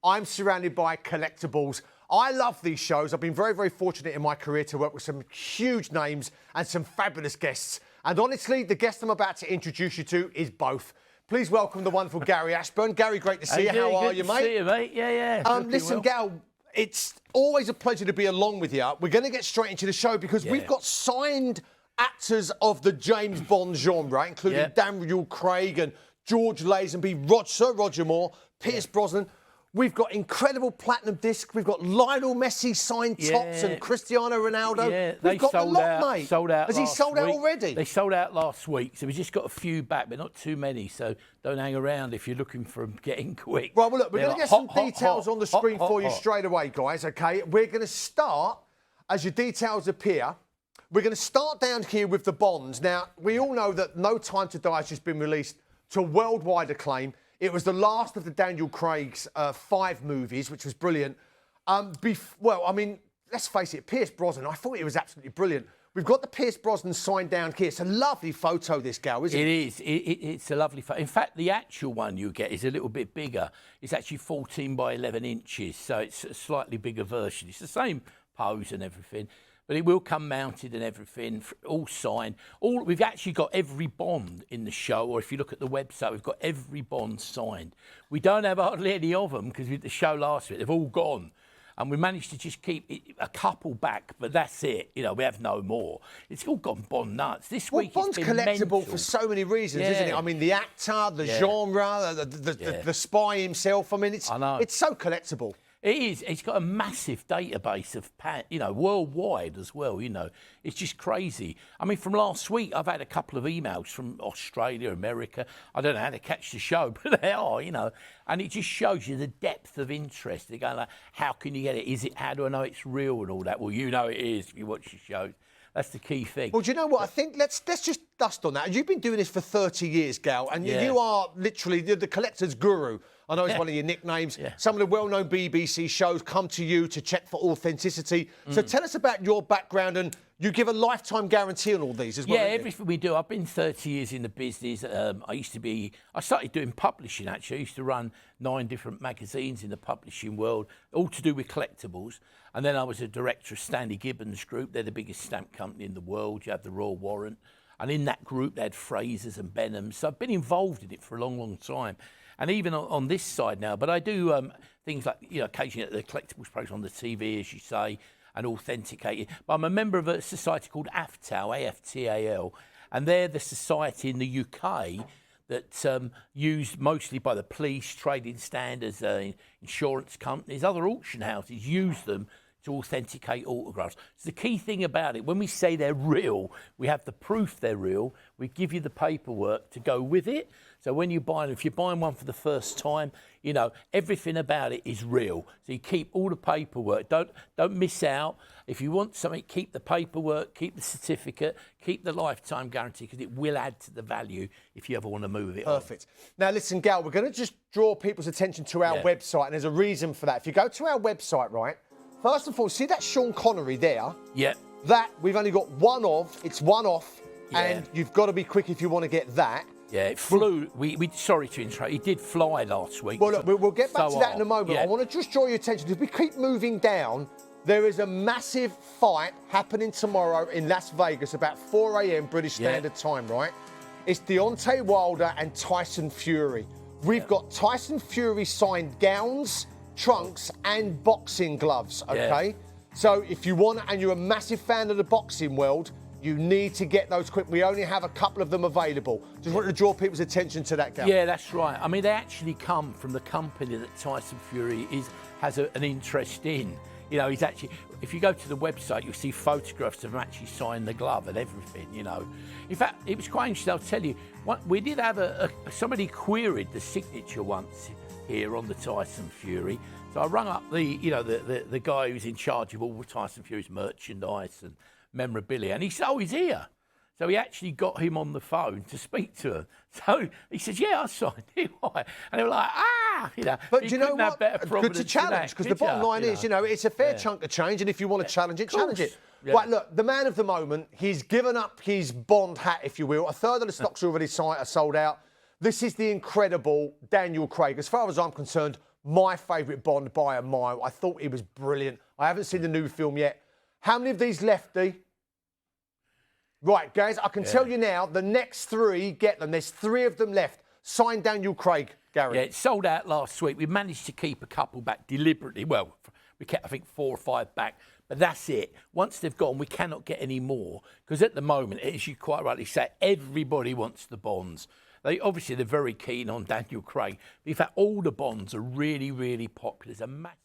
I'm surrounded by collectibles. I love these shows. I've been very, very fortunate in my career to work with some huge names and some fabulous guests. And honestly, the guest I'm about to introduce you to is both. Please welcome the wonderful Gary Ashburn. Gary, great to see you. How are you, mate? Good to see you, mate. Yeah. Listen, Gal, it's always a pleasure to be along with you. We're going to get straight into the show because we've got signed actors of the James Bond genre, including Daniel Craig and George Lazenby, Sir Roger Moore, Pierce Brosnan. We've got incredible platinum discs. We've got Lionel Messi signed tops and Cristiano Ronaldo. Yeah, We've got the lot, mate. Sold out. Has he sold out already? They sold out last week, so we just got a few back, but not too many. So don't hang around if you're looking for them getting quick. Right, well, look, we're going to get some details on the screen for you straight away, guys, OK? We're going to start, as your details appear, we're going to start down here with the Bonds. Now, we all know that No Time to Die has just been released to worldwide acclaim. It was the last of the Daniel Craig's 5 movies, which was brilliant. Well, I mean, let's face it, Pierce Brosnan, I thought it was absolutely brilliant. We've got the Pierce Brosnan sign down here. It's a lovely photo, this, Gal, isn't it? It is. It's a lovely photo. In fact, the actual one you get is a little bit bigger. It's actually 14 by 11 inches, so it's a slightly bigger version. It's the same pose and everything. But it will come mounted and everything, all signed. We've actually got every Bond in the show, or if you look at the website, we've got every Bond signed. We don't have hardly any of them because with the show last week, they've all gone. And we managed to just keep a couple back, but that's it. You know, we have no more. It's all gone Bond nuts. This week Bond's it's been collectible mental. for so many reasons, isn't it? I mean, the actor, the genre, the spy himself. I mean, it's so collectible. It is. It's got a massive database of, worldwide as well, It's just crazy. I mean, from last week, I've had a couple of emails from Australia, America. I don't know how to catch the show, but they are, And it just shows you the depth of interest. They're going like, how can you get it? How do I know it's real and all that? Well, you know it is if you watch the show. That's the key thing. Well, do you know what? I think let's just dust on that. You've been doing this for 30 years, Gal, and you are literally the collector's guru. I know it's one of your nicknames. Some of the well-known BBC shows come to you to check for authenticity. So tell us about your background, and you give a lifetime guarantee on all these as well. Yeah, everything we do. I've been 30 years in the business. I started doing publishing, actually. I used to run 9 different magazines in the publishing world, all to do with collectibles. And then I was a director of Stanley Gibbons Group. They're the biggest stamp company in the world. You have the Royal Warrant. And in that group, they had Frasers and Benhams. So I've been involved in it for a long, long time. And even on this side now, but I do things like, occasionally at the collectibles program on the TV, as you say, and authenticate it. But I'm a member of a society called AFTAL, AFTAL, and they're the society in the UK that's used mostly by the police, trading standards, insurance companies, other auction houses use them to authenticate autographs. So the key thing about it, when we say they're real, we have the proof they're real. We give you the paperwork to go with it. So when you buy them, if you're buying one for the first time, everything about it is real. So you keep all the paperwork. Don't miss out. If you want something, keep the paperwork, keep the certificate, keep the lifetime guarantee, because it will add to the value if you ever want to move it. Perfect. Now, listen, Gal, we're going to just draw people's attention to our website, and there's a reason for that. If you go to our website, right, first and foremost, see that Sean Connery there? Yeah. That we've only got one of. It's one off, and you've got to be quick if you want to get that. Yeah, it flew. Sorry to interrupt. He did fly last week. Well, look, we'll get back to that in a moment. I want to just draw your attention. If we keep moving down, there is a massive fight happening tomorrow in Las Vegas about 4 a.m. British Standard Time, right? It's Deontay Wilder and Tyson Fury. We've got Tyson Fury signed gowns, trunks, and boxing gloves, okay? So if you want, and you're a massive fan of the boxing world, you need to get those quick. We only have a couple of them available. Just wanted to draw people's attention to that, Gal. Yeah, that's right. I mean, they actually come from the company that Tyson Fury has an interest in. He's actually, if you go to the website, you'll see photographs of him actually signing the glove and everything, In fact, it was quite interesting, I'll tell you. We did have somebody queried the signature once here on the Tyson Fury. So I rung up the guy who's in charge of all Tyson Fury's merchandise and memorabilia, and he said, he's here. So he actually got him on the phone to speak to him. So he says, I signed him. And they were like, But do you know what? Good to challenge, because the bottom line is, it's a fair chunk of change, and if you want to challenge it, challenge it. Right, look, the man of the moment, he's given up his Bond hat, if you will. A third of the stocks are already sold out. This is the incredible Daniel Craig. As far as I'm concerned, my favourite Bond by a mile. I thought he was brilliant. I haven't seen the new film yet. How many of these left, D? Right, guys, I can tell you now, the next 3, get them. There's 3 of them left. Sign Daniel Craig, Gary. Yeah, it sold out last week. We managed to keep a couple back deliberately. Well, we kept, I think, 4 or 5 back. But that's it. Once they've gone, we cannot get any more. Because at the moment, as you quite rightly say, everybody wants the Bonds. Obviously, they're very keen on Daniel Craig. But in fact, all the Bonds are really, really popular. There's a massive...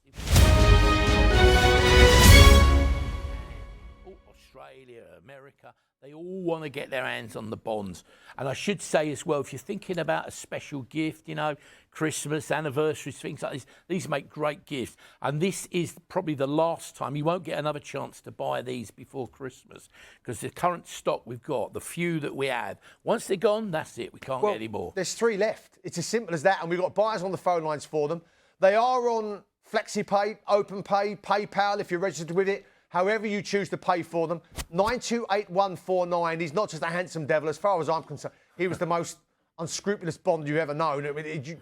Australia, America, they all want to get their hands on the Bonds. And I should say as well, if you're thinking about a special gift, you know, Christmas, anniversaries, things like this, these make great gifts. And this is probably the last time. You won't get another chance to buy these before Christmas because the current stock we've got, the few that we have, once they're gone, that's it. We can't get any more. There's 3 left. It's as simple as that. And we've got buyers on the phone lines for them. They are on FlexiPay, OpenPay, PayPal if you're registered with it. However you choose to pay for them. 928149. He's not just a handsome devil. As far as I'm concerned, he was the most unscrupulous Bond you've ever known. I mean,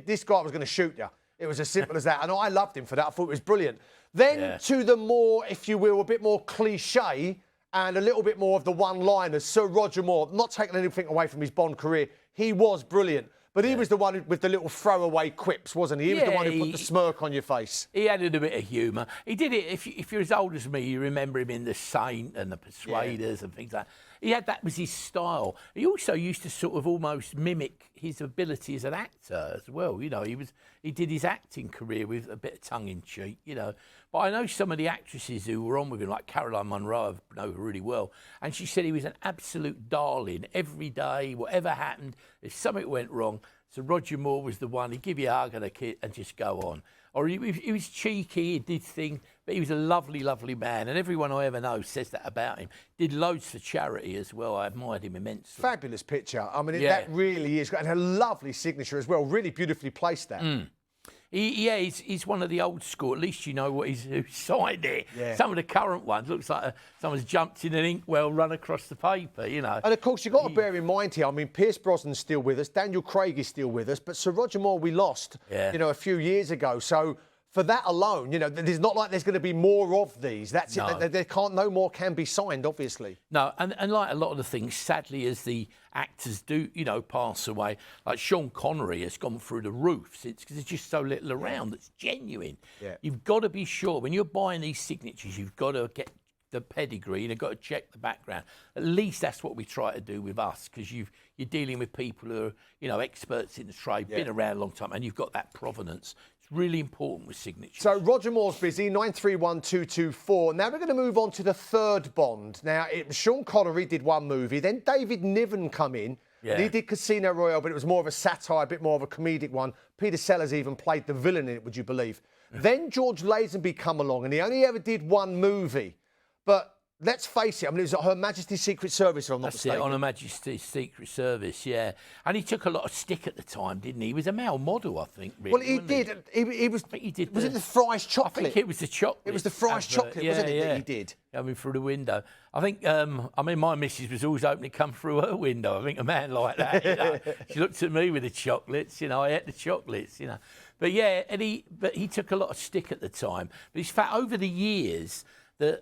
this guy was going to shoot you. It was as simple as that. And I loved him for that. I thought it was brilliant. Then to the more, if you will, a bit more cliche and a little bit more of the one-liners. Sir Roger Moore, not taking anything away from his Bond career. He was brilliant. But he was the one with the little throwaway quips, wasn't he? He was the one who put the smirk on your face. He added a bit of humour. He did it, if you're as old as me, you remember him in The Saint and The Persuaders and things like that. That was his style. He also used to sort of almost mimic his ability as an actor as well. You know, he did his acting career with a bit of tongue-in-cheek, you know. But I know some of the actresses who were on with him, like Caroline Munro, I know her really well, and she said he was an absolute darling every day, whatever happened, if something went wrong. So Roger Moore was the one, he'd give you a hug and a kiss and just go on. Or he was cheeky, he did things, but he was a lovely, lovely man. And everyone I ever know says that about him. Did loads for charity as well. I admired him immensely. Fabulous picture. I mean, that really is. And a lovely signature as well. Really beautifully placed that. He's one of the old school. At least you know who signed it. Yeah. Some of the current ones looks like someone's jumped in an inkwell, run across the paper, you know. And of course, you've got to bear in mind here, I mean, Pierce Brosnan's still with us, Daniel Craig is still with us, but Sir Roger Moore we lost, you know, a few years ago. So for that alone, you know, there's not like there's going to be more of these. That's it. There can't, no more can be signed, obviously. No, and like a lot of the things, sadly, as the actors do, you know, pass away, like Sean Connery has gone through the roof since because there's just so little around that's genuine. Yeah. You've got to be sure when you're buying these signatures, you've got to get the pedigree and you've got to check the background. At least that's what we try to do with us because you're dealing with people who are, you know, experts in the trade, been around a long time, and you've got that provenance. Really important with signatures. So Roger Moore's busy, 931224. Now we're going to move on to the third Bond. Now, Sean Connery did one movie, then David Niven come in, and he did Casino Royale, but it was more of a satire, a bit more of a comedic one. Peter Sellers even played the villain in it, would you believe? Then George Lazenby come along, and he only ever did one movie. But let's face it, I mean, it was Her Majesty's Secret Service, if I'm not mistaken. That's it, on Her Majesty's Secret Service, yeah. And he took a lot of stick at the time, didn't he? He was a male model, I think, really. Well, he did. He was. I think he did. Was it the Fry's chocolate? I think it was the chocolate. It was the Fry's chocolate, wasn't it, that he did? Coming through the window. I think, I mean, my missus was always opening come through her window. I think a man like that, you know. She looked at me with the chocolates, you know, I ate the chocolates, you know. But yeah, but he took a lot of stick at the time. But in fact, over the years,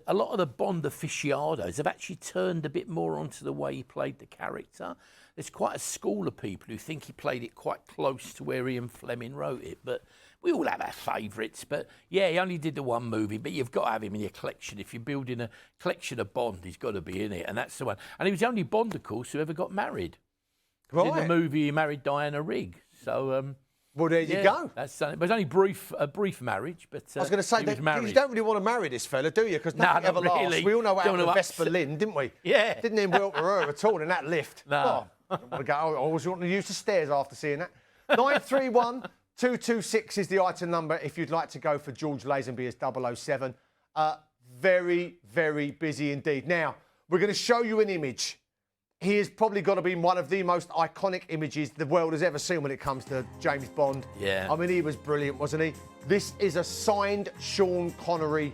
a lot of the Bond aficionados have actually turned a bit more onto the way he played the character. There's quite a school of people who think he played it quite close to where Ian Fleming wrote it. But we all have our favourites. But yeah, he only did the one movie, but you've got to have him in your collection. If you're building a collection of Bond, he's got to be in it, and that's the one. And he was the only Bond, of course, who ever got married. Right. In the movie, he married Diana Rigg. So... well, there you go. That's it was only a brief marriage, but I was going to say, you don't really want to marry this fella, do you? Because nothing ever lasts. We all know what happened to Vesper Lynn, didn't we? Yeah. Didn't end well for her at all in that lift. No. Oh, I always want to use the stairs after seeing that. 931226 is the item number if you'd like to go for George Lazenby as 007. Very, very busy indeed. Now, we're going to show you an image. He has probably got to be one of the most iconic images the world has ever seen when it comes to James Bond. Yeah. I mean, he was brilliant, wasn't he? This is a signed Sean Connery.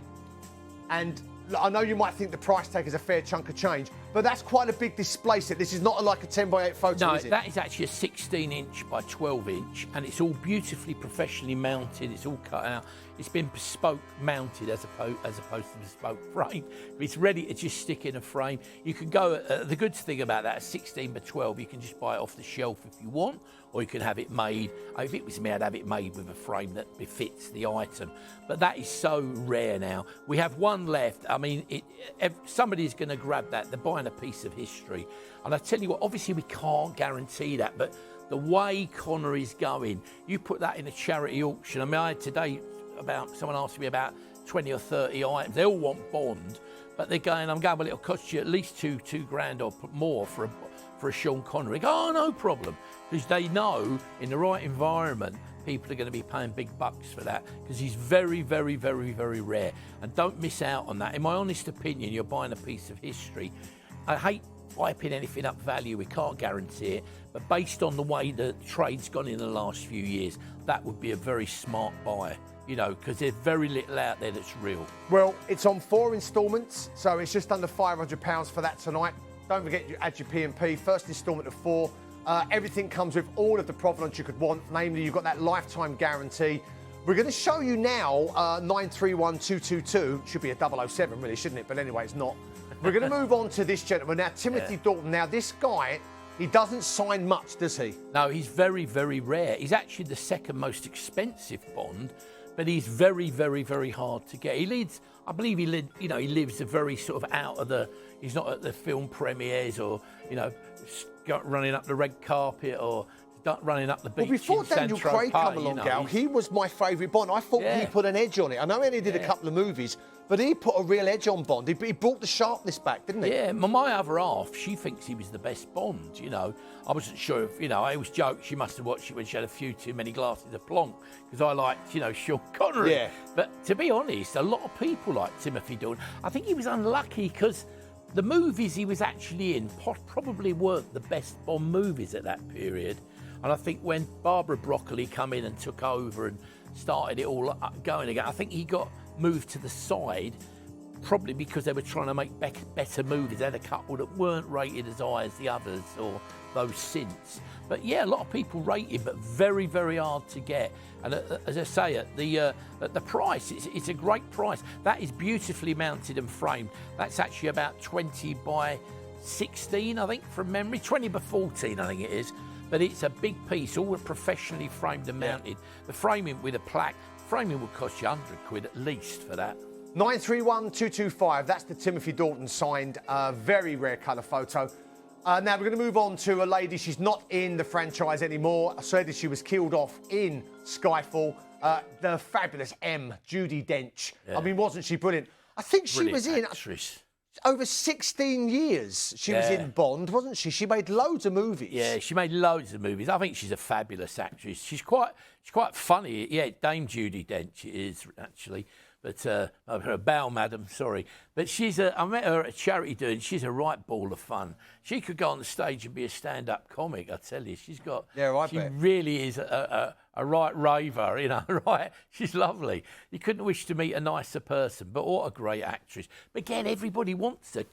And I know you might think the price tag is a fair chunk of change, But that's quite a big display set. This is not like a 10 by 8 photo, is it? No, that is actually a 16-inch by 12-inch, and it's all beautifully professionally mounted. It's all cut out. It's been bespoke mounted as opposed to bespoke frame. It's ready to just stick in a frame. You can go, the good thing about that, 16 by 12, you can just buy it off the shelf if you want, or you can have it made. If it was me, I'd have it made with a frame that befits the item. But that is so rare now. We have one left. I mean, somebody's going to grab that. They're buying a piece of history. And I tell you what, obviously we can't guarantee that, but the way Connor is going, you put that in a charity auction. I mean, I had today someone asked me about 20 or 30 items. They all want Bond, but they're going, I'm going, well, it'll cost you at least two grand or more for a Sean Connery. Go, oh, no problem. Because they know in the right environment, people are going to be paying big bucks for that, because he's very, very, very, very rare. And don't miss out on that. In my honest opinion, you're buying a piece of history. I hate wiping anything up value. We can't guarantee it. But based on the way the trade's gone in the last few years, that would be a very smart buy. You know, because there's very little out there that's real. Well, it's on 4 instalments, so it's just under £500 for that tonight. Don't forget you add your P&P, first instalment of 4. Everything comes with all of the provenance you could want. Namely, you've got that lifetime guarantee. We're going to show you now 931222. Should be a 007, really, shouldn't it? But anyway, it's not. We're going to move on to this gentleman. Now, Timothy Dalton. Now, this guy, he doesn't sign much, does he? No, he's very, very rare. He's actually the second most expensive Bond, but he's very, very, very hard to get. He leads, I believe he lives a very sort of out of the, he's not at the film premieres or, running up the red carpet or running up the beach. Well, before Daniel Craig come along, Gal, he was my favourite Bond. I thought he put an edge on it. I know he only did a couple of movies, but he put a real edge on Bond. He brought the sharpness back, didn't he? Yeah, my other half, she thinks he was the best Bond, I wasn't sure if, I always joke she must have watched it when she had a few too many glasses of Blanc, because I liked, Sean Connery. Yeah. But to be honest, a lot of people like Timothy Dalton. I think he was unlucky because the movies he was actually in probably weren't the best Bond movies at that period. And I think when Barbara Broccoli come in and took over and started it all going again, I think he got moved to the side, probably because they were trying to make better movies. They had a couple that weren't rated as high as the others or those since. But yeah, a lot of people rate him, but very, very hard to get. And as I say, at the price, it's a great price. That is beautifully mounted and framed. That's actually about 20 by 16, I think, from memory. 20 by 14, I think it is. But it's a big piece, all professionally framed and mounted. The framing with a plaque, framing would cost you 100 quid at least for that. 931225, that's the Timothy Dalton signed, very rare colour photo. Now we're going to move on to a lady. She's not in the franchise anymore. I said that she was killed off in Skyfall. The fabulous M, Judi Dench. Yeah. I mean, wasn't she brilliant? I think she was in over 16 years. She was in Bond, wasn't she? She made loads of movies. Yeah, she made loads of movies. I think she's a fabulous actress. She's quite funny. Yeah, Dame Judi Dench is actually. But her bow, madam, sorry. But I met her at a charity doing. She's a right ball of fun. She could go on the stage and be a stand-up comic. I tell you, she's got. Yeah, I she bet. really is a right raver, right? She's lovely. You couldn't wish to meet a nicer person. But what a great actress. But again, everybody wants her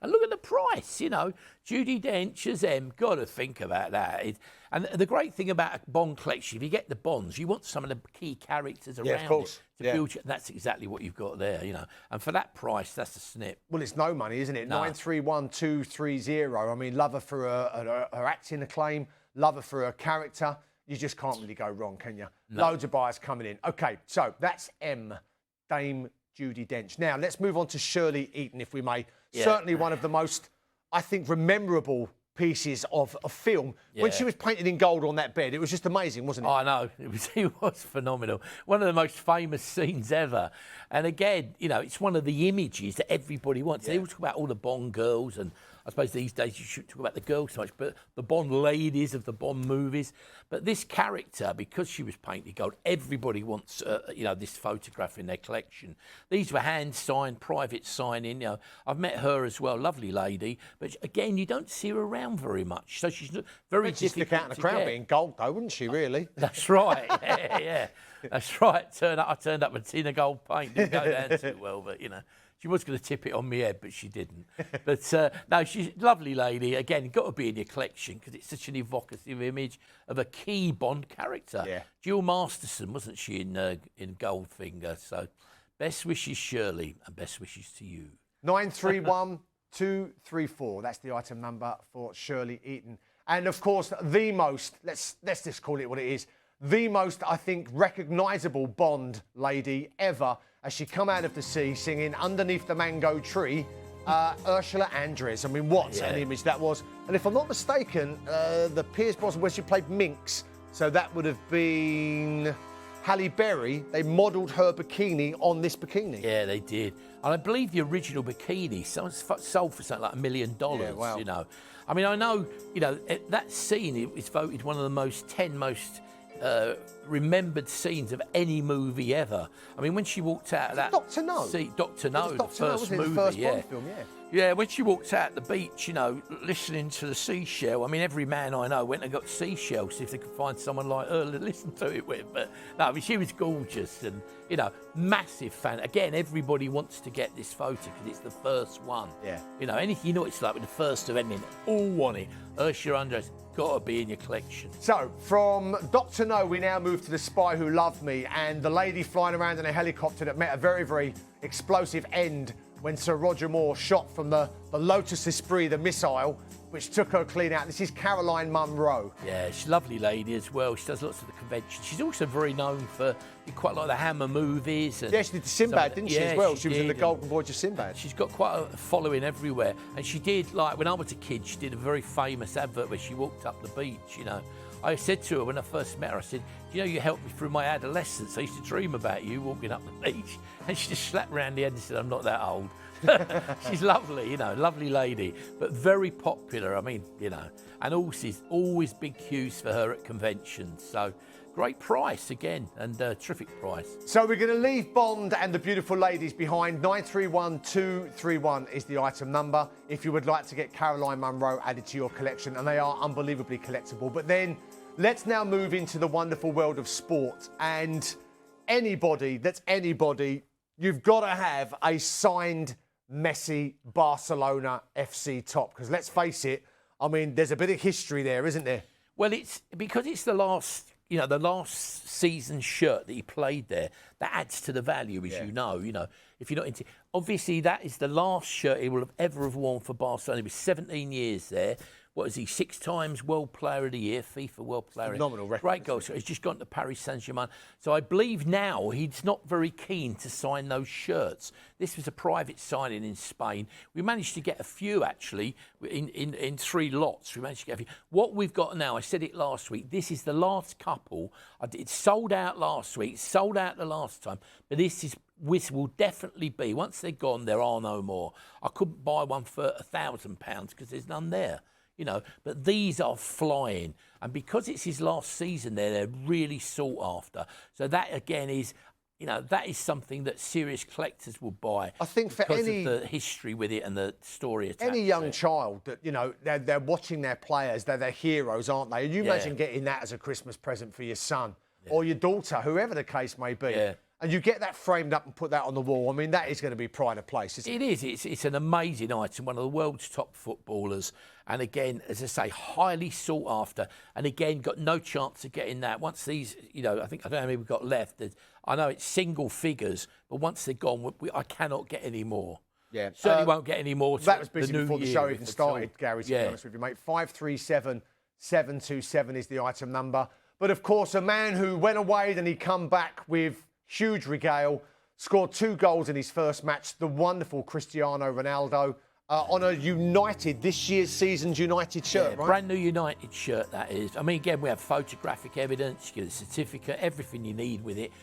and look at the price, Judi Dench as M. Got to think about that. And the great thing about a Bond collection, if you get the Bonds, you want some of the key characters around it to build you. That's exactly what you've got there, And for that price, that's a snip. Well, it's no money, isn't it? No. 931230. I mean, love her for her acting acclaim, love her for her character. You just can't really go wrong, can you? No. Loads of buyers coming in. OK, so that's M, Dame Judi Dench. Now, let's move on to Shirley Eaton, if we may. Yeah. Certainly one of the most, I think, memorable pieces of a film. Yeah. When she was painted in gold on that bed, it was just amazing, wasn't it? I know. It was phenomenal. One of the most famous scenes ever. And again, it's one of the images that everybody wants. Yeah. They all talk about all the Bond girls, and I suppose these days you shouldn't talk about the girls so much, but the Bond ladies of the Bond movies. But this character, because she was painted gold, everybody wants, this photograph in their collection. These were hand-signed, private signing. I've met her as well, lovely lady. But again, you don't see her around very much. So she's very very She'd stick out in the crowd being gold, though, wouldn't she, really? That's right, yeah. That's right. I turned up with tin of gold paint. Didn't go down too well, but, you know. She was going to tip it on my head, but she didn't. But no, she's a lovely lady. Again, got to be in your collection because it's such an evocative image of a key Bond character. Yeah. Jill Masterson, wasn't she, in Goldfinger? So best wishes, Shirley, and best wishes to you. 931234. That's the item number for Shirley Eaton. And, of course, the most, let's just call it what it is, the most, I think, recognisable Bond lady ever as she come out of the sea singing Underneath the Mango Tree, Ursula Andress. I mean, what an image that was. And if I'm not mistaken, the Pierce Brosnan, where she played Minx, so that would have been Halle Berry. They modelled her bikini on this bikini. Yeah, they did. And I believe the original bikini sold for something like $1 million, wow. you know. I mean, I know, you know, that scene is voted one of the 10 most remembered scenes of any movie ever. I mean, when she walked out of that... Dr. No? Dr. No, the first movie, the first Bond film, yeah. Yeah, when she walked out the beach, you know, listening to the seashell. I mean, every man I know went and got seashells if they could find someone like her to listen to it with. But no, I mean, she was gorgeous and, you know, massive fan. Again, everybody wants to get this photo because it's the first one. Yeah. You know, anything, you know, it's like with the first of anything, all want it. Ursula Andress, got to be in your collection. So, from Dr. No, we now move to The Spy Who Loved Me and the lady flying around in a helicopter that met a very, very explosive end when Sir Roger Moore shot from the Lotus Esprit, the missile, which took her clean out. This is Caroline Munro. Yeah, she's a lovely lady as well. She does lots of the conventions. She's also very known for quite a lot of the Hammer movies. And yeah, she did Sinbad, didn't she, as well? She was in the Golden Voyage of Sinbad. She's got quite a following everywhere. And she did, like, when I was a kid, she did a very famous advert where she walked up the beach, you know. I said to her when I first met her, I said, you know, you helped me through my adolescence. I used to dream about you walking up the beach. And she just slapped around the head and said, I'm not that old. She's lovely, you know, lovely lady, but very popular. I mean, you know, and always big queues for her at conventions. So great price again, and terrific price. So we're going to leave Bond and the beautiful ladies behind. 931231 is the item number if you would like to get Caroline Munro added to your collection, and they are unbelievably collectible. But then let's now move into the wonderful world of sport, and anybody, you've got to have a signed Messi Barcelona FC top, because let's face it, I mean, there's a bit of history there, isn't there? Well, it's because it's the last season shirt that he played there. That adds to the value, as you know. You know, if you're not into, obviously that is the last shirt he will have ever worn for Barcelona. He was 17 years there. What is he? 6 times World Player of the Year, FIFA World Player. Phenomenal record. Great goal. So he's just gone to Paris Saint-Germain. So I believe now he's not very keen to sign those shirts. This was a private signing in Spain. We managed to get a few, actually, in 3 lots. We managed to get a few. What we've got now, I said it last week, this is the last couple. It sold out last week, sold out the last time, but this will definitely be, once they're gone, there are no more. I couldn't buy one for £1,000 because there's none there. You know, but these are flying. And because it's his last season there, they're really sought after. So that, again, is, you know, that is something that serious collectors will buy. I think for because of the history with it and the story attached. Any young child that, you know, they're watching their players, they're their heroes, aren't they? And you imagine getting that as a Christmas present for your son or your daughter, whoever the case may be. Yeah. And you get that framed up and put that on the wall. I mean, that is going to be pride of place, isn't it? It is. It's an amazing item, one of the world's top footballers. And again, as I say, highly sought after. And again, got no chance of getting that. Once these, you know, I don't know how many we've got left. I know it's single figures, but once they're gone, I cannot get any more. Yeah. Certainly won't get any more. That was busy before the show even started, Gary, to be honest with you, mate. 537727 is the item number. But, of course, a man who went away, then he come back with huge regale, scored 2 goals in his first match, the wonderful Cristiano Ronaldo, on a this year's season's United shirt, right? Brand new United shirt, that is. I mean, again, we have photographic evidence, you get a certificate, everything you need with it.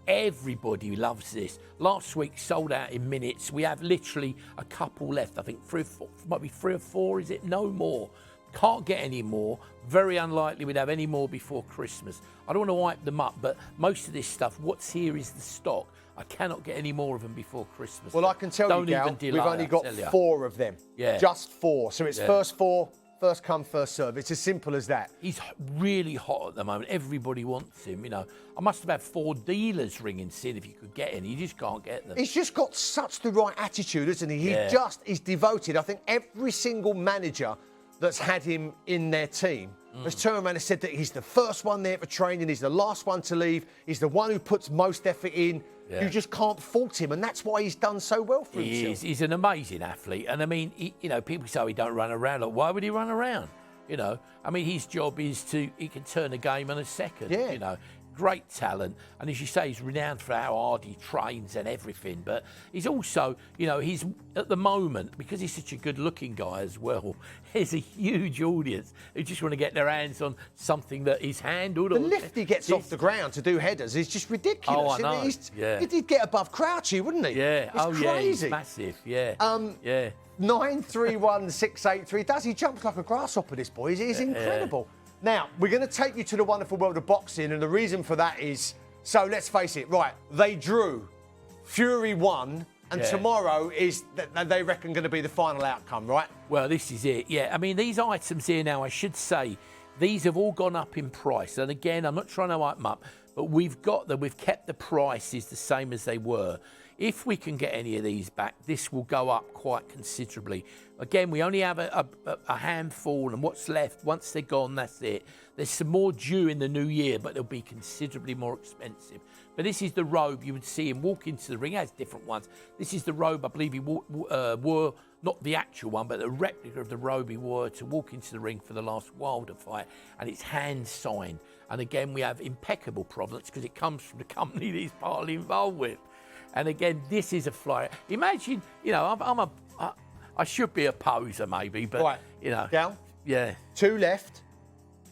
Everybody loves this. Last week, sold out in minutes. We have literally a couple left. I think 3 or 4, might be 3 or 4, is it? No more. Can't get any more. Very unlikely we'd have any more before Christmas. I don't want to wipe them up, but most of this stuff, what's here is the stock. I cannot get any more of them before Christmas. Well, I can tell you, Gal, we've only got 4 of them. Yeah. Just 4. So it's first 4, first come, first serve. It's as simple as that. He's really hot at the moment. Everybody wants him, I must have had 4 dealers ringing, seeing if you could get any. You just can't get them. He's just got such the right attitude, isn't he? He just is devoted. I think every single manager that's had him in their team has turned around and said that he's the first one there for training, he's the last one to leave, he's the one who puts most effort in. Yeah. You just can't fault him, and that's why he's done so well for himself. He's an amazing athlete, and I mean, people say he don't run around. Like, why would he run around? I mean, his job is he can turn a game in a second. Yeah. Great talent, and as you say, he's renowned for how hard he trains and everything. But he's also, he's at the moment, because he's such a good-looking guy as well. There's a huge audience who just want to get their hands on something that is handled. The lift he gets off the ground to do headers is just ridiculous. Oh, I know. He'd get above Crouchy, wouldn't he? Yeah. It's crazy. Yeah, he's massive. Yeah. 931-683. Does he jumps like a grasshopper? This boy, he's incredible. Now, we're going to take you to the wonderful world of boxing, and the reason for that is, so let's face it, right, they drew, Fury won, and tomorrow is, they reckon, going to be the final outcome, right? Well, this is it, yeah. I mean, these items here now, I should say, these have all gone up in price. And again, I'm not trying to hype them up, but we've kept the prices the same as they were. If we can get any of these back, this will go up quite considerably. Again, we only have a handful, and what's left, once they're gone, that's it. There's some more due in the new year, but they'll be considerably more expensive. But this is the robe. You would see him walk into the ring. He has different ones. This is the robe, I believe he wore, not the actual one, but the replica of the robe he wore to walk into the ring for the last Wilder fight, and it's hand-signed. And again, we have impeccable provenance because it comes from the company that he's partly involved with. And again, this is a flyer. Imagine, I should be a poser maybe, but, right. Gal? Yeah. 2 left.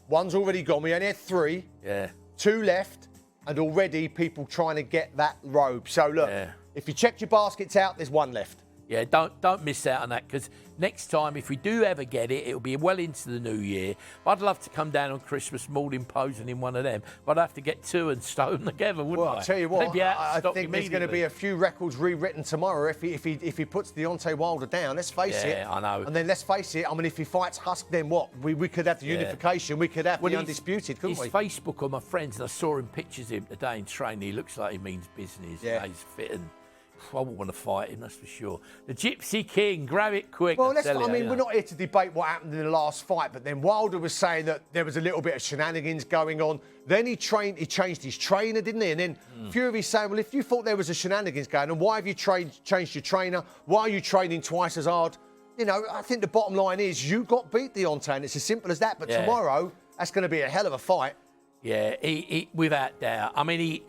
One's already gone. We only had 3. Yeah. 2 left, and already people trying to get that robe. So, look, if you checked your baskets out, there's 1 left. Yeah, don't miss out on that, because next time, if we do ever get it, it'll be well into the new year. I'd love to come down on Christmas morning posing in one of them, but I'd have to get 2 and stow them together, wouldn't I? Well, I'll tell you what, I think there's going to be a few records rewritten tomorrow if he puts Deontay Wilder down. Let's face it. Yeah, I know. And then let's face it, I mean, if he fights Husk, then what? We could have the unification. We could have the undisputed, couldn't we? His Facebook on my friends, and I saw him pictures of him today in training. He looks like he means business. Yeah. He's fit and... I wouldn't want to fight him, that's for sure. The Gypsy King, grab it quick. Well, we're not here to debate what happened in the last fight, but then Wilder was saying that there was a little bit of shenanigans going on. Then he changed his trainer, didn't he? And then Fury's saying, well, if you thought there was a shenanigans going on, why have you changed your trainer? Why are you training twice as hard? I think the bottom line is you got beat, Deontay, and it's as simple as that. But tomorrow, that's going to be a hell of a fight. Yeah, he without doubt. I mean,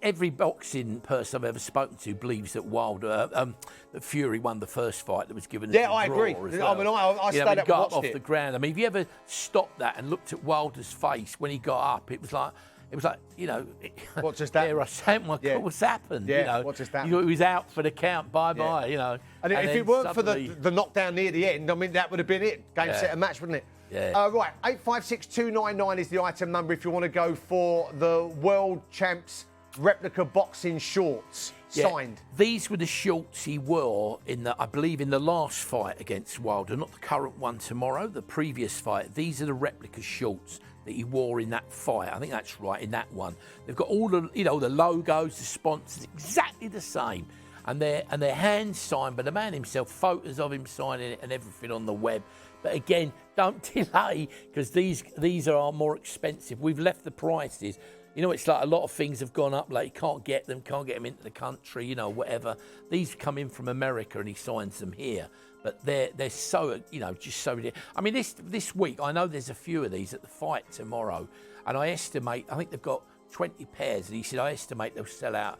every boxing person I've ever spoken to believes that Wilder, that Fury won the first fight that was given as a draw. I agree. Well. I mean, I stayed up and watched off the ground. I mean, if you ever stopped that and looked at Wilder's face when he got up, it was like, what just happened? Dare I say, my God, what's happened? Yeah, what just happened? He was out for the count, bye-bye, And if it weren't for the knockdown near the end, I mean, that would have been it. Game, set and match, wouldn't it? Yeah. Right, 856-299 is the item number if you want to go for the World Champs replica boxing shorts signed. These were the shorts he wore I believe in the last fight against Wilder, not the current one tomorrow, the previous fight. These are the replica shorts that he wore in that fight. I think that's right, in that one. They've got all the, the logos, the sponsors, exactly the same. And they're hand signed by the man himself, photos of him signing it and everything on the web. But again, don't delay, because these are more expensive. We've left the prices. It's like a lot of things have gone up, like you can't get them into the country, whatever. These come in from America and he signs them here. But they're so, just so ridiculous. I mean, this week, I know there's a few of these at the fight tomorrow. And I estimate, I think they've got 20 pairs. And he said, I estimate they'll sell out,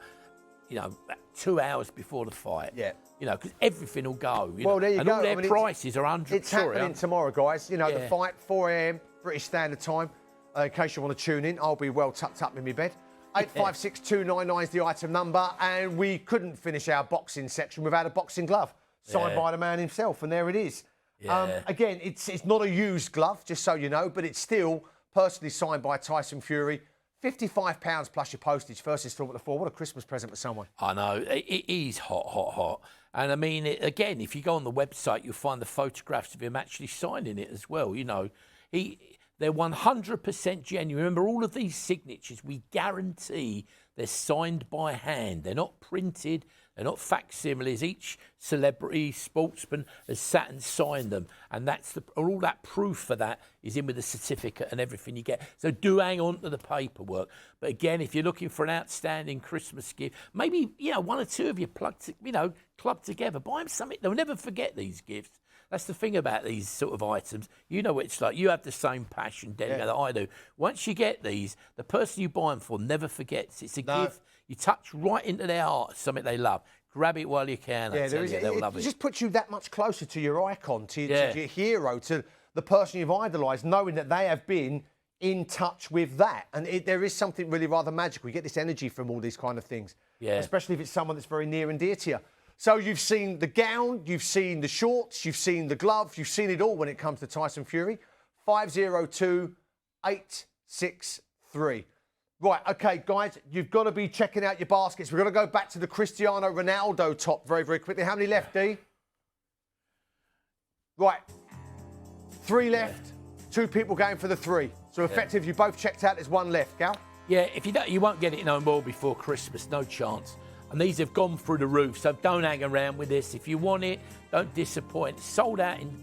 2 hours before the fight. Yeah. Because everything will go. Well, there you and go. all their prices are 100. It's happening tomorrow, guys. The fight, 4 a.m. British Standard Time. In case you want to tune in, I'll be well tucked up in my bed. 856-299 is the item number, and we couldn't finish our boxing section without a boxing glove signed by the man himself, and there it is. Yeah. Again, it's not a used glove, just so you know, but it's still personally signed by Tyson Fury. £55 plus your postage, first instalment of 4. What a Christmas present for someone. I know. It is hot, hot, hot. And I mean, again, if you go on the website, you'll find the photographs of him actually signing it as well. You know, they're 100% genuine. Remember, all of these signatures, we guarantee they're signed by hand. They're not printed. They're not facsimiles. Each celebrity, sportsman has sat and signed them. And that's all that proof for that is in with the certificate and everything you get. So do hang on to the paperwork. But again, if you're looking for an outstanding Christmas gift, maybe, one or two of you club together. Buy them something. They'll never forget these gifts. That's the thing about these sort of items. You know what it's like. You have the same passion, Denny, that I do. Once you get these, the person you buy them for never forgets. It's a gift you touch right into their heart, something they love. Grab it while you can. They'll love it. It just puts you that much closer to your icon, to your hero, to the person you've idolised, knowing that they have been in touch with that. And there is something really rather magical. You get this energy from all these kind of things, especially if it's someone that's very near and dear to you. So you've seen the gown, you've seen the shorts, you've seen the glove, you've seen it all when it comes to Tyson Fury. 502-863. Right, OK, guys, you've got to be checking out your baskets. We're going to go back to the Cristiano Ronaldo top very, very quickly. How many left, D? Right, 3 left, 2 people going for the 3. So effective, you both checked out, there's 1 left, Gal? Yeah, if you don't, you won't get it no more before Christmas, no chance. And these have gone through the roof, so don't hang around with this. If you want it, don't disappoint. It's sold out in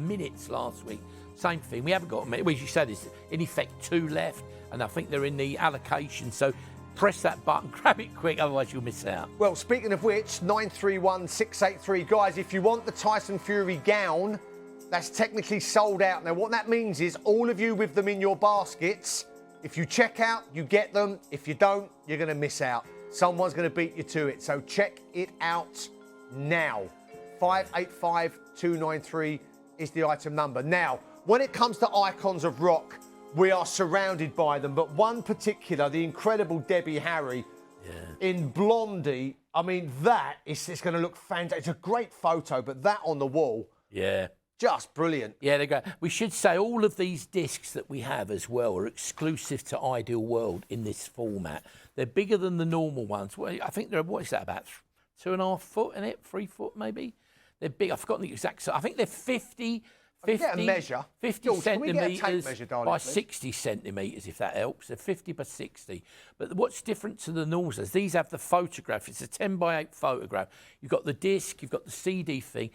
minutes last week. Same thing. We haven't got them. Well, as you said, it's in effect 2 left, and I think they're in the allocation. So press that button, grab it quick, otherwise you'll miss out. Well, speaking of which, 931-683. Guys, if you want the Tyson Fury gown, that's technically sold out. Now, what that means is all of you with them in your baskets, if you check out, you get them. If you don't, you're going to miss out. Someone's going to beat you to it. So check it out now. 585-293 is the item number. Now, when it comes to icons of rock, we are surrounded by them. But one particular, the incredible Debbie Harry in Blondie, I mean, it's going to look fantastic. It's a great photo, but that on the wall, just brilliant. Yeah, they're great. We should say all of these discs that we have as well are exclusive to Ideal World in this format. They're bigger than the normal ones. Well, I think they're, what is that, about 2.5 foot in it? 3 foot maybe? They're big. I've forgotten the exact size. I think they're 50 George, centimetres measure, darling, by please? 60 centimetres, if that helps. They're 50 by 60. But what's different to the normals is these have the photograph. It's a 10 by 8 photograph. You've got the disc, you've got the CD thing.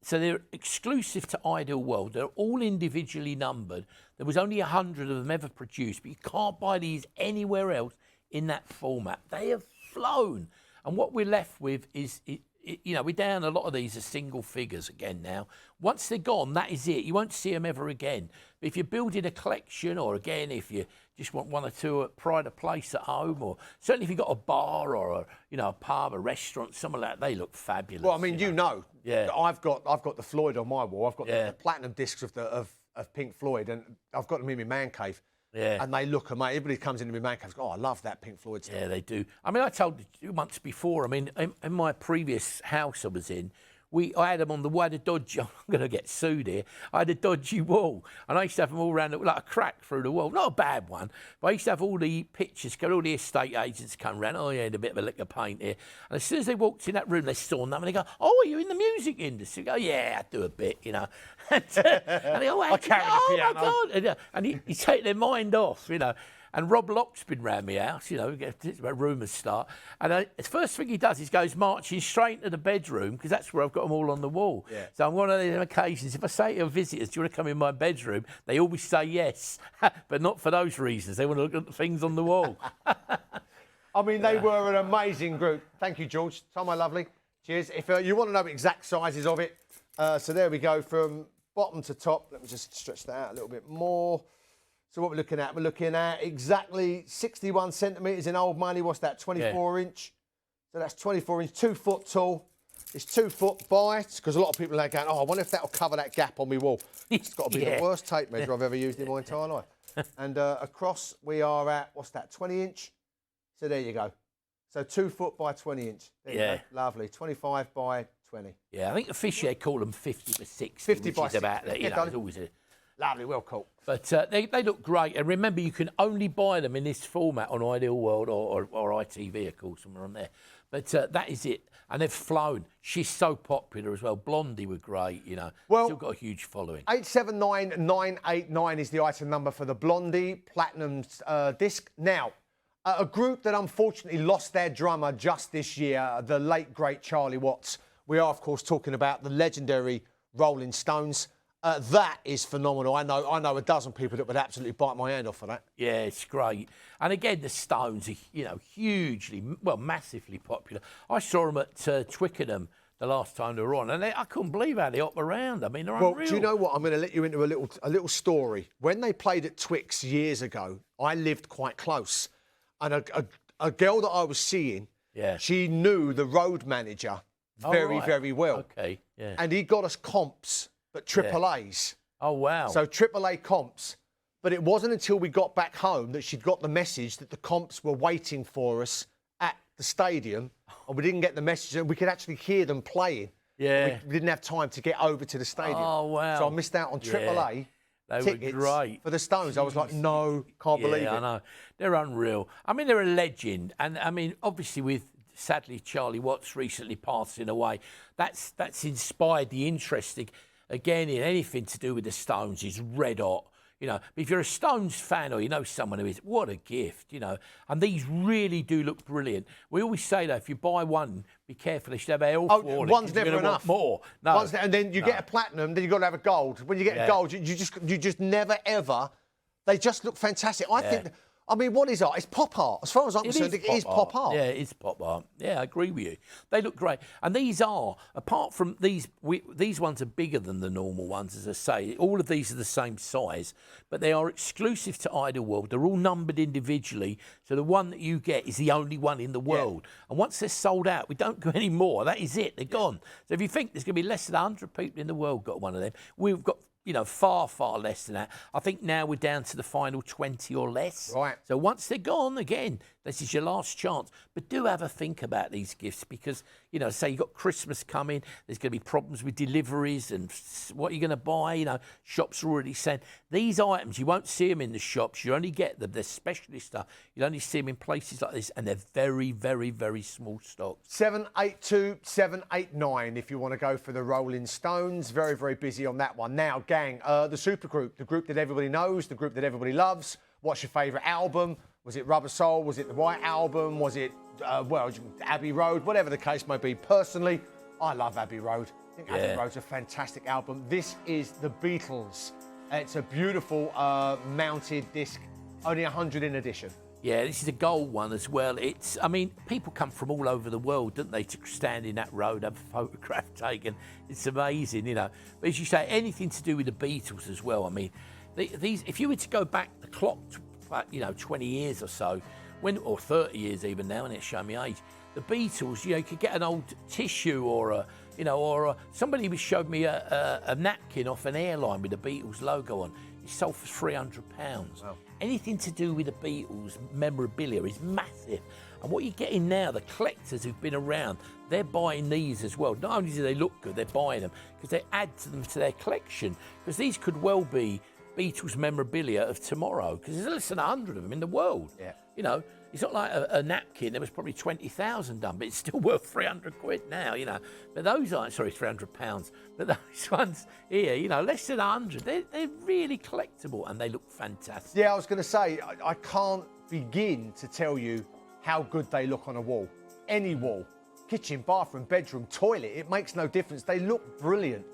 So they're exclusive to Ideal World. They're all individually numbered. There was only 100 of them ever produced, but you can't buy these anywhere else in that format. They have flown. And what we're left with is... we're down a lot of these are single figures again now. Once they're gone, that is it. You won't see them ever again. But if you're building a collection, or again, if you just want 1 or 2 at pride of place at home, or certainly if you've got a bar or a pub, a restaurant, something like that, they look fabulous. Well, I mean, I've got the Floyd on my wall. I've got the platinum discs of Pink Floyd, and I've got them in my man cave. Yeah. And they look amazing. Everybody comes into my man cave and goes, I love that Pink Floyd stuff. Yeah, they do. I mean, I told you once before, I mean, in my previous house I was in, I had them on the wall. I had a dodgy, I'm going to get sued here. I had a dodgy wall, and I used to have them all around, like a crack through the wall. Not a bad one, but I used to have all the pictures, all the estate agents come around. Oh, yeah, a bit of a lick of paint here. And as soon as they walked in that room, they saw them, and they go, oh, are you in the music industry? I go, yeah, I do a bit, And they go, I carry the piano. My God. And you take their mind off, And Rob Locke's been round my house, rumours start. And the first thing he does is goes marching straight into the bedroom, because that's where I've got them all on the wall. Yeah. So on one of these occasions, if I say to visitors, do you want to come in my bedroom? They always say yes, but not for those reasons. They want to look at the things on the wall. I mean, they were an amazing group. Thank you, George. Tom, my lovely. Cheers. If you want to know exact sizes of it, so there we go, from bottom to top. Let me just stretch that out a little bit more. So what we're looking at exactly 61 centimetres in old money. What's that, 24 inch? So that's 24 inch, 2 foot tall. It's 2 foot by, because a lot of people are going, I wonder if that'll cover that gap on my wall. It's got to be the worst tape measure I've ever used in my entire life. And across we are at, what's that, 20 inch? So there you go. So 2 foot by 20 inch. There you go. Lovely. 25 by 20. Yeah, I think officially they call them 50 by 60, 50 by 60. About that. It's always Lovely, well caught. But they look great. And remember, you can only buy them in this format on Ideal World or ITV, of course, when we're on there. But that is it. And they've flown. She's so popular as well. Blondie were great, you know. Well, still got a huge following. 879989 is the item number for the Blondie Platinum disc. Now, a group that unfortunately lost their drummer just this year, the late, great Charlie Watts. We are, of course, talking about the legendary Rolling Stones. That is phenomenal. I know a dozen people that would absolutely bite my hand off for that. Yeah, it's great. And again, the Stones are, you know, hugely, well, massively popular. I saw them at Twickenham the last time they were on, and I couldn't believe how they hop around. I mean, they're unreal. Do you know what? I'm going to let you into a little story. When they played at Twix years ago, I lived quite close, and a girl that I was seeing, she knew the road manager very well. Okay, yeah. And he got us comps, but Triple A's. Oh, wow. So AAA comps. But it wasn't until we got back home that she'd got the message that the comps were waiting for us at the stadium, and we didn't get the message, and we could actually hear them playing. Yeah. We didn't have time to get over to the stadium. Oh, wow. So I missed out on AAA tickets for the Stones. I was like, no, can't believe it. Yeah, I know. They're unreal. I mean, they're a legend. And, I mean, obviously with, sadly, Charlie Watts recently passing away, that's inspired the interest, again, in anything to do with the Stones is red hot. You know, if you're a Stones fan or you know someone who is, what a gift, you know. And these really do look brilliant. We always say, though, if you buy one, be careful. They should have a health warning. One's never enough. More. No. And then you get a platinum, then you've got to have a gold. When you get a gold, you just never, ever... They just look fantastic. I think... I mean, what is art? It's pop art. As far as I'm concerned, it is pop art. Yeah, it is pop art. Yeah, I agree with you. They look great. And these are, apart from these, these ones are bigger than the normal ones, as I say. All of these are the same size, but they are exclusive to Ideal World. They're all numbered individually, so the one that you get is the only one in the world. Yeah. And once they're sold out, we don't go any more. That is it. They're gone. So if you think there's going to be less than 100 people in the world got one of them, we've got... You know, far, far less than that. I think now we're down to the final 20 or less. Right. So once they're gone, again, this is your last chance. But do have a think about these gifts because, you know, say you've got Christmas coming, there's going to be problems with deliveries and what you're going to buy. You know, shops are already saying these items, you won't see them in the shops. You only get them. They're specialist stuff. You'll only see them in places like this, and they're very, very, very small stocks. 782-789 if you want to go for the Rolling Stones. Very, very busy on that one. Now, gang, the supergroup, the group that everybody knows, the group that everybody loves. What's your favourite album? Was it Rubber Soul? Was it the White Album? Was it, Abbey Road? Whatever the case may be. Personally, I love Abbey Road. I think Abbey Road's a fantastic album. This is the Beatles. It's a beautiful mounted disc, only 100 in edition. Yeah, this is a gold one as well. It's, I mean, people come from all over the world, don't they, to stand in that road, have a photograph taken. It's amazing, you know. But as you say, anything to do with the Beatles as well. I mean, these, if you were to go back the clock, you know, 20 years or so, or 30 years even now, and it's showing me age, the Beatles, you know, you could get an old tissue or somebody showed me a napkin off an airline with the Beatles logo on. It sold for £300. Wow. Anything to do with the Beatles memorabilia is massive. And what you're getting now, the collectors who've been around, they're buying these as well. Not only do they look good, they're buying them because they add to them to their collection. Because these could well be Beatles memorabilia of tomorrow because there's less than 100 of them in the world. Yeah. You know, it's not like a napkin. There was probably 20,000 done, but it's still worth 300 quid now, you know. But those aren't, sorry, 300 pounds. But those ones here, you know, less than 100, they're really collectible and they look fantastic. Yeah, I was going to say, I can't begin to tell you how good they look on a wall. Any wall. Kitchen, bathroom, bedroom, toilet, it makes no difference. They look brilliant.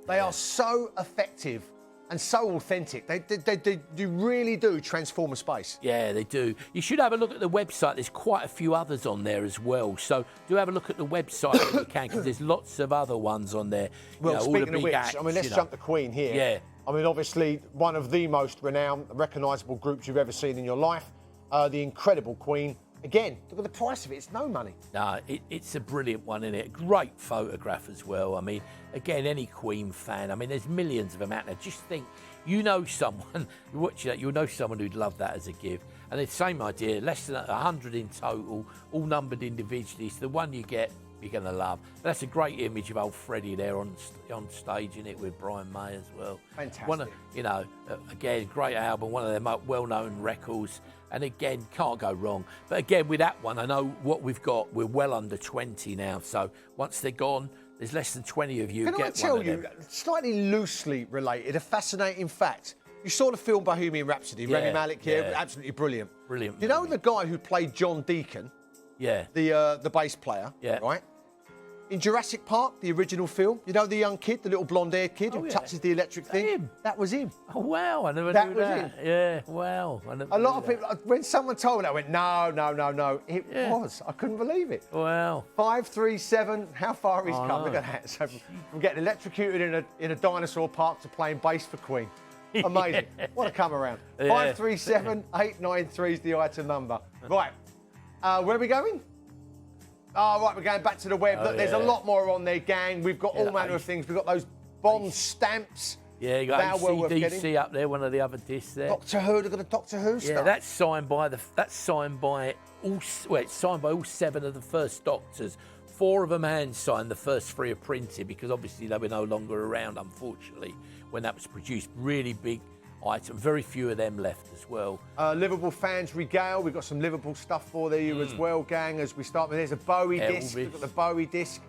They are so effective and so authentic. They really do transform a space. Yeah, they do. You should have a look at the website. There's quite a few others on there as well. So do have a look at the website if you can, because there's lots of other ones on there. Well, you know, speaking of which, acts, I mean, let's jump the Queen here. Yeah. I mean, obviously, one of the most renowned, recognisable groups you've ever seen in your life, the incredible Queen. Again, look at the price of it. It's no money. No, it's a brilliant one, isn't it? Great photograph as well. I mean, again, any Queen fan. I mean, there's millions of them out there. Just think, you know someone, watching that, you'll know someone who'd love that as a gift. And it's the same idea, less than 100 in total, all numbered individually. So the one you get, you're going to love. But that's a great image of old Freddie there on stage in it with Brian May as well. Fantastic. Again, great album, one of their well-known records. And again, can't go wrong. But again, with that one, I know what we've got. We're well under 20 now. So once they're gone, there's less than 20 of you. Can I tell you, slightly loosely related, a fascinating fact. You saw the film Bohemian Rhapsody, Rami Malek here, absolutely brilliant. Brilliant. You know the guy who played John Deacon? Yeah. The bass player, right? In Jurassic Park, the original film, you know the young kid, the little blonde-haired kid who touches the electric thing? Him? That was him. Oh, wow, I never knew that. That was him. Yeah, wow. A lot of people, when someone told me that, I went, no. It was. I couldn't believe it. Wow. 537, how far he's come. Look at that. So from getting electrocuted in a dynasor park to playing bass for Queen. Amazing. What a come around. 537 893 is the item number. Right. Where are we going? Oh, right, we're going back to the web. Look, there's a lot more on there, gang. We've got all manner of things. We've got those Bond stamps. Yeah, you got ACDC up there, one of the other discs there. Doctor Who, they've got a Doctor Who stuff. Yeah, that's signed by all 7 of the first Doctors. 4 of them hand signed, the first 3 are printed because obviously they were no longer around, unfortunately, when that was produced. Really big item. Very few of them left as well. Liverpool fans regale. We've got some Liverpool stuff for you as well, gang, as we start. There's a Bowie disc. We've got the Bowie disc.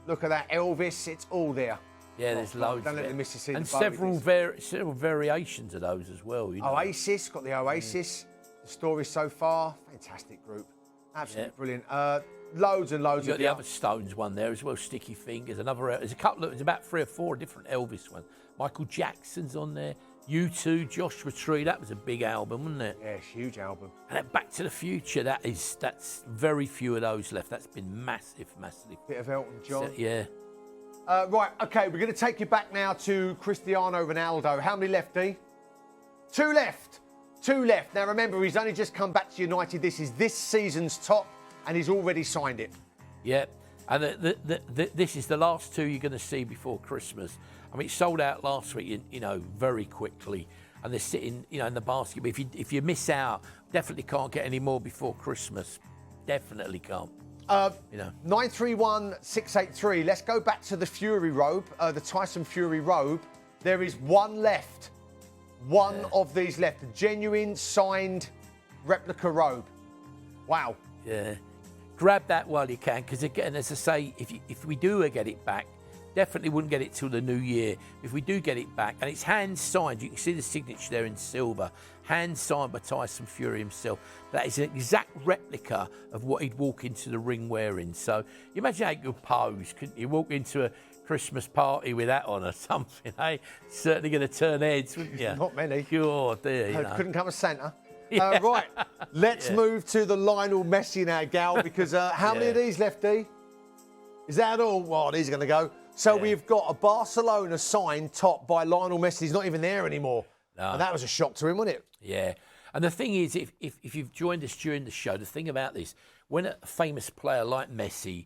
Look at that, Elvis. It's all there. Yeah, there's loads. Don't let the missus see and the several variations of those as well. You know? Oasis, got the Oasis. The story so far, fantastic group. Absolutely brilliant. Loads and loads. You've got the other Stones one there as well, Sticky Fingers. There's a couple. There's about 3 or 4 different Elvis ones. Michael Jackson's on there. U2, Joshua Tree. That was a big album, wasn't it? Yeah, huge album. And then Back to the Future. That's very few of those left. That's been massive. Bit of Elton John. So, yeah. Right. Okay, we're going to take you back now to Cristiano Ronaldo. How many left, D? 2 left. 2 left. Now remember, he's only just come back to United. This is this season's top, and he's already signed it. Yeah, and this is the last 2 you're going to see before Christmas. I mean, it sold out last week, very quickly, and they're sitting, in the basket. But if you miss out, definitely can't get any more before Christmas. Definitely can't. 931683. Let's go back to the Fury robe, the Tyson Fury robe. There is 1 left. One of these left. A genuine signed replica robe. Wow. Yeah. Grab that while you can, because again, as I say, if we do get it back, definitely wouldn't get it till the new year. If we do get it back, and it's hand signed, you can see the signature there in silver, hand signed by Tyson Fury himself. That is an exact replica of what he'd walk into the ring wearing. So you imagine how good pose, couldn't you? Walk into a Christmas party with that on or something, eh? Certainly going to turn heads, wouldn't you? Not many. Oh, dear, Couldn't come as Santa. Yeah. Right, let's move to the Lionel Messi now, Gal, because how many of these left, D? Is that all? Well, these are going to go. So we've got a Barcelona signed top by Lionel Messi. He's not even there anymore. No. And that was a shock to him, wasn't it? Yeah. And the thing is, if you've joined us during the show, the thing about this, when a famous player like Messi,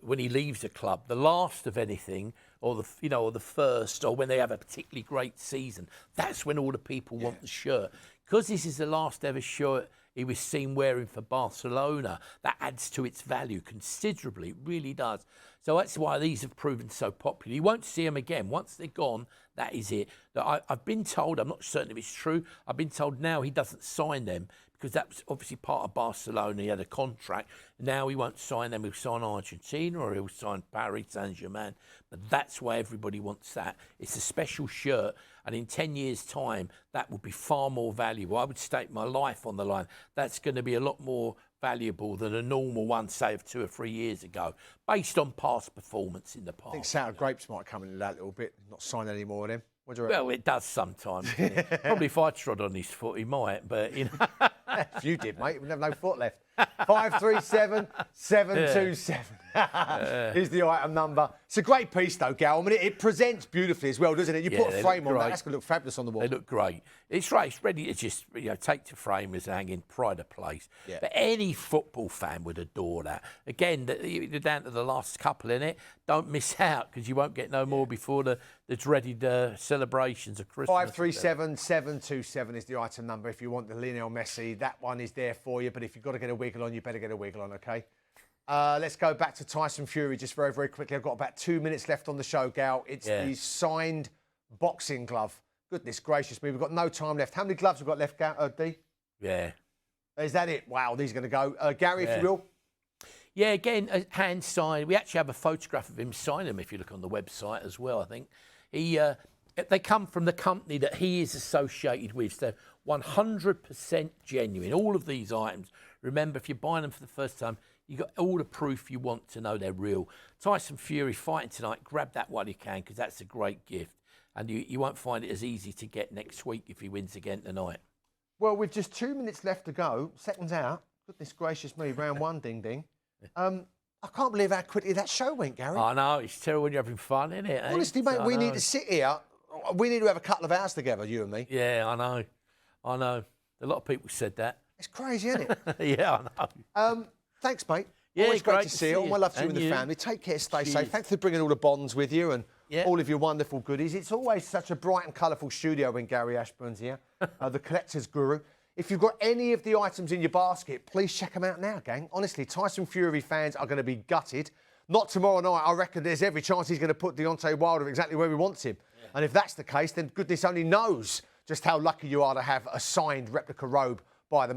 when he leaves a club, the last of anything, or the first, or when they have a particularly great season, that's when all the people want the shirt. Because this is the last ever shirt he was seen wearing for Barcelona, that adds to its value considerably. It really does. So that's why these have proven so popular. You won't see them again. Once they're gone, that is it. I've been told, I'm not certain if it's true, I've been told now he doesn't sign them because that was obviously part of Barcelona. He had a contract. Now he won't sign them. He'll sign Argentina or he'll sign Paris Saint-Germain. But that's why everybody wants that. It's a special shirt. And in 10 years' time, that will be far more valuable. I would stake my life on the line. That's going to be a lot more valuable than a normal one, say, of 2 or 3 years ago, based on past performance in the past. I think Sour Grapes might come into that a little bit, not sign any more of them. What do you reckon? Well, it does sometimes. Probably if I trod on his foot, he might, but, If you did, mate, we'd have no foot left. 537 727 is the item number. It's a great piece, though, Gal. I mean, it presents beautifully as well, doesn't it? You put a frame on that, that's going to look fabulous on the wall. They look great. It's right. It's ready to just take to frame as hanging, pride of place. Yeah. But any football fan would adore that. Again, you're down to the last couple in it. Don't miss out because you won't get no more before the the dreaded celebrations of Christmas. 537-727 is the item number if you want the Lionel Messi. That one is there for you, but if you've got to get a wiggle on, you better get a wiggle on, OK? Let's go back to Tyson Fury just very, very quickly. I've got about 2 minutes left on the show, Gal. It's the signed boxing glove. Goodness gracious me, we've got no time left. How many gloves have we got left, D? Yeah. Is that it? Wow, these are going to go. Gary, if you will. Yeah, again, a hand sign. We actually have a photograph of him sign them if you look on the website as well, I think. They come from the company that he is associated with, so 100% genuine. All of these items. Remember, if you're buying them for the first time, you've got all the proof you want to know they're real. Tyson Fury fighting tonight, grab that while you can, because that's a great gift. And you won't find it as easy to get next week if he wins again tonight. Well, with just 2 minutes left to go, seconds out, goodness gracious me, round one, ding, ding. I can't believe how quickly that show went, Gary. I know, it's terrible when you're having fun, isn't it? Honestly, mate, we need to sit here. We need to have a couple of hours together, you and me. Yeah, I know. A lot of people said that. It's crazy, isn't it? Yeah, I know. Thanks, mate. Yeah, always great to see you. All my love to you and the you. family. Take care, stay safe. Thanks for bringing all the bonds with you and all of your wonderful goodies. It's always such a bright and colourful studio when Gary Ashburn's here, the collector's guru. If you've got any of the items in your basket, please check them out now, gang. Honestly, Tyson Fury fans are going to be gutted. Not tomorrow night. I reckon there's every chance he's going to put Deontay Wilder exactly where he wants him. Yeah. And if that's the case, then goodness only knows just how lucky you are to have a signed replica robe by the